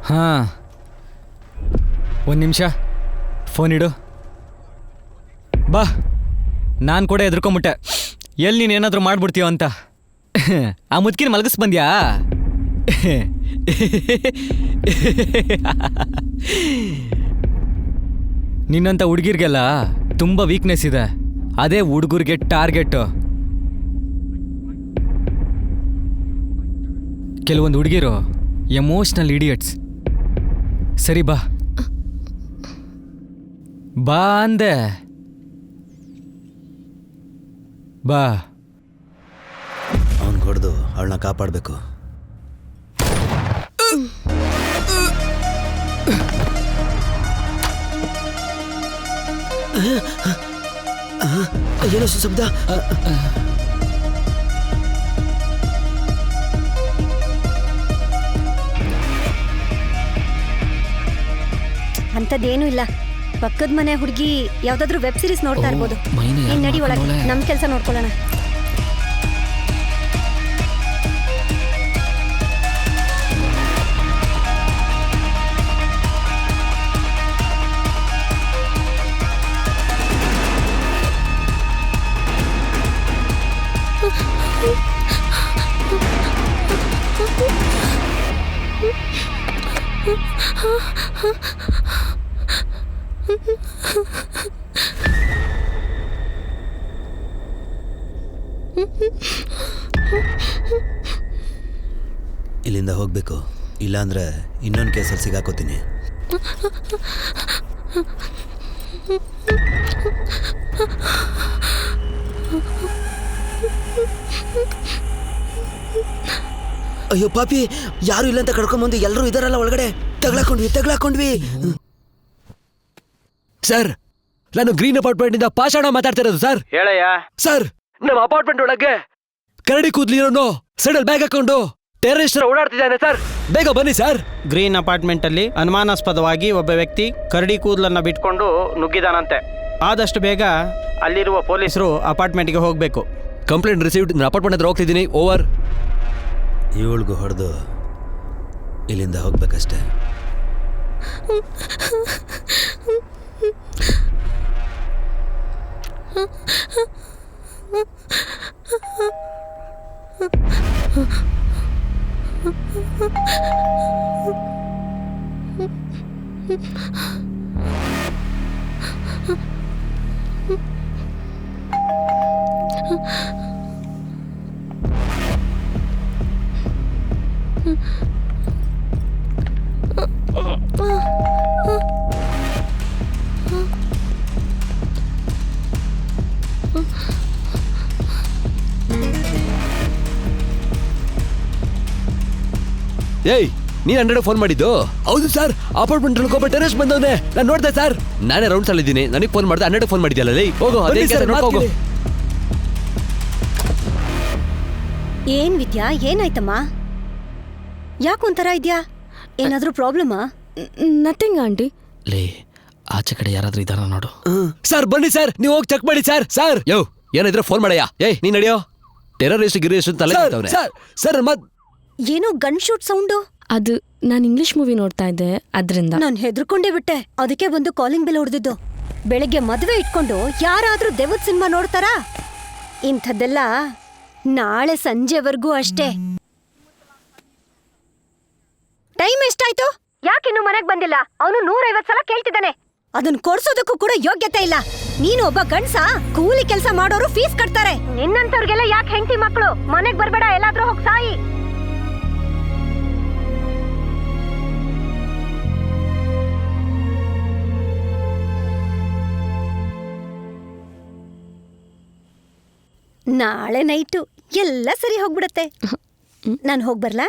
ಹಾಂ, ಒಂದು ನಿಮಿಷ ಫೋನ್ ಇಡು. ಬಾ, ನಾನು ಕೂಡ ಹೆದರ್ಕೊಂಬಿಟ್ಟೆ ಎಲ್ಲಿ ನೀನು ಏನಾದರೂ ಮಾಡ್ಬಿಡ್ತೀವ ಅಂತ. ಆ ಮುದ್ಕಿನ ಮಲಗಿಸ್ ಬಂದ್ಯಾ? ನಿನ್ನಂಥ ಹುಡುಗಿರ್ಗೆಲ್ಲ ತುಂಬ ವೀಕ್ನೆಸ್ ಇದೆ, ಅದೇ ಹುಡುಗರಿಗೆ ಟಾರ್ಗೆಟು. ಕೆಲವೊಂದು ಹುಡುಗಿರು ಎಮೋಷ್ನಲ್ ಇಡಿಯಟ್ಸ್. ಸರಿ ಬಾ ಬಾ ಅಂದೆ, ಬಾ. ಅವನ್ ಹೊಡೆದು ಅವಳನ್ನ ಕಾಪಾಡಬೇಕು. ಏನೋ ಶಬ್ದ. ಅಂಥದ್ದೇನೂ ಇಲ್ಲ. ಪಕ್ಕದ ಮನೆ ಹುಡುಗಿ ಯಾವ್ದಾದ್ರು ವೆಬ್ ಸೀರೀಸ್ ನೋಡ್ತಾ ಇರ್ಬೋದು. ನೀನ್ ನಡಿ ಒಳಗೆ, ನಮ್ ಕೆಲಸ ನೋಡ್ಕೊಳ್ಳೋಣ. ಇಲ್ಲಿಂದ ಹೋಗ್ಬೇಕು, ಇಲ್ಲಾಂದ್ರೆ ಇನ್ನೊಂದು ಕೇಸಲ್ಲಿ ಸಿಗಾಕೋತೀನಿ. ಅಯ್ಯೋ ಪಾಪಿ, ಯಾರು ಇಲ್ಲ ಅಂತ ಕಡ್ಕೊಂಬಂದು ಎಲ್ಲರೂ ಇದಾರಲ್ಲ ಒಳಗಡೆ. ತಗ್ಲಾಕೊಂಡ್ವಿ. ಸರ್, ನಾನು ಗ್ರೀನ್ ಅಪಾರ್ಟ್ಮೆಂಟ್ ಇಂದ ಪಾಷಾಣ ಮಾತಾಡ್ತಿರೋದು ಸರ್. ಹೇಳಯ್ಯ. ಸರ್, ನಮ್ಮ ಅಪಾರ್ಟ್ಮೆಂಟ್ ಒಳಗೆ ಕರಡಿ ಕೂದ್ಲಿರೋನು ಸಡಲ್ ಬ್ಯಾಗ್ ಹಾಕೊಂಡು ಟೆರರಿಸ್ಟ್ ಓಡಾಡ್ತಿದ್ದಾನೆ ಸರ್. ಬೇಗ ಬನ್ನಿ ಸರ್. ಗ್ರೀನ್ ಅಪಾರ್ಟ್ಮೆಂಟ್ ಅಲ್ಲಿ ಅನುಮಾನಾಸ್ಪದವಾಗಿ ಒಬ್ಬ ವ್ಯಕ್ತಿ ಕರಡಿ ಕೂದಲನ್ನ ಬಿಟ್ಕೊಂಡು ನುಗ್ಗಿದಾನಂತೆ. ಆದಷ್ಟು ಬೇಗ ಅಲ್ಲಿರುವ ಪೊಲೀಸರು ಅಪಾರ್ಟ್ಮೆಂಟ್ಗೆ ಹೋಗಬೇಕು. Complaint received. ನಾನು ಅಪಾರ್ಟ್ಮೆಂಟ್ ಹತ್ರ ಹೋಗ್ತಿದ್ದೀನಿ. ಓವರ್. ಇವಳಿಗೂ ಹೊಡೆದು ಇಲ್ಲಿಂದ ಹೋಗ್ಬೇಕಷ್ಟೆ. ಏಯ್, ನೀನ್ 100 ಫೋನ್ ಮಾಡಿದ್ದು? ಹೌದು ಸರ್, ಅಪಾರ್ಟ್ಮೆಂಟ್ ಒಬ್ಬ ಟೆರರಿಸ್ಟ್ ಬಂದವನೆ, ನಾನು ನೋಡ್ದೆ ಸರ್. ನಾನೇ ರೌಂಡ್ಸ್ ಅಲ್ಲಿ ಇದ್ದೀನಿ, ನನಗೆ ಫೋನ್ ಮಾಡಿದೆ. 100 ಫೋನ್ ಮಾಡಿದ್ಯಲ್ಲ. ಹೋಗು, ಹೋಗು. ಏನ್ ವಿದ್ಯಾ, ಏನಾಯ್ತಮ್ಮ? ಯಾಕೊಂಥರ ಇದ್ಯಾ? ಏನಾದ್ರೂ ಪ್ರಾಬ್ಲಮಾ? Nothing aunty. ಲೇ, ಆಚೆ ಕಡೆ ಯಾರಾದ್ರೂ ಇದಾರ ನೋಡು. ಸರ್ ಬನ್ನಿ ಸರ್, ನೀವು ಹೋಗಿ ಚೆಕ್ ಮಾಡಿ ಸರ್. ಸರ್ ಯೋ, ಏನಿದ್ರೆ ಫೋನ್ ಮಾಡಯ್ಯ. ಏಯ್, ನೀನ್ ನಡಿಯೋ. ಟೆರರಿಸ್ಟ್ ಗಿರಿಸ್ಟ್ ತಲೆ ಸರ್. ಏನೋ ಗನ್ ಶೂಟ್ ಸೌಂಡು. ಅದು ನಾನು ಇಂಗ್ಲಿಷ್ ಮೂವಿ ನೋಡ್ತಾ ಇದ್ದೆ, ಅದ್ರಿಂದ. ನಾನು ಹೆದರ್ಕೊಂಡೇ ಬಿಟ್ಟೆ, ಅದಕ್ಕೆ ಒಂದು ಕಾಲಿಂಗ್ ಬೆಲ್ ಹೊಡೆದಿದ್ದು. ಬೆಳಗ್ಗೆ ಮದುವೆ ಇಟ್ಕೊಂಡು ಯಾರಾದ್ರೂ ದೆವ್ವದ ಸಿನಿಮಾ ನೋಡ್ತಾರಾ? ಇಂಥದ್ದೆಲ್ಲ ನಾಳೆ ಸಂಜೆವರೆಗೂ ಅಷ್ಟೇ. ಟೈಮ್ ಎಷ್ಟಾಯ್ತು? ಯಾಕಿನ್ನು ಮನೆಗ್ ಬಂದಿಲ್ಲ? ಅವನು 150 ಸಲ ಕೇಳ್ತಿದ್ದಾನೆ. ಅದನ್ನ ಕೊಡ್ಸೋದಕ್ಕೂ ಕೂಡ ಯೋಗ್ಯತೆ ಇಲ್ಲ. ನೀನು ಒಬ್ಬ ಗಂಡ್ಸ, ಕೂಲಿ ಕೆಲಸ ಮಾಡೋರು ಫೀಸ್ ಕಟ್ತಾರೆ. ನಿನ್ನಂತವ್ರಿಗೆಲ್ಲ ಯಾಕೆ ಹೆಂಡತಿ ಮಕ್ಕಳು? ಮನೆಗ್ ಬರ್ಬೇಡ, ಎಲ್ಲಾದ್ರೂ ಹೋಗ್ ಸಾಯಿ. ನಾಳೆ ನೈಟು ಎಲ್ಲ ಸರಿ ಹೋಗ್ಬಿಡತ್ತೆ. ನಾನು ಹೋಗ್ಬರ್ಲಾ?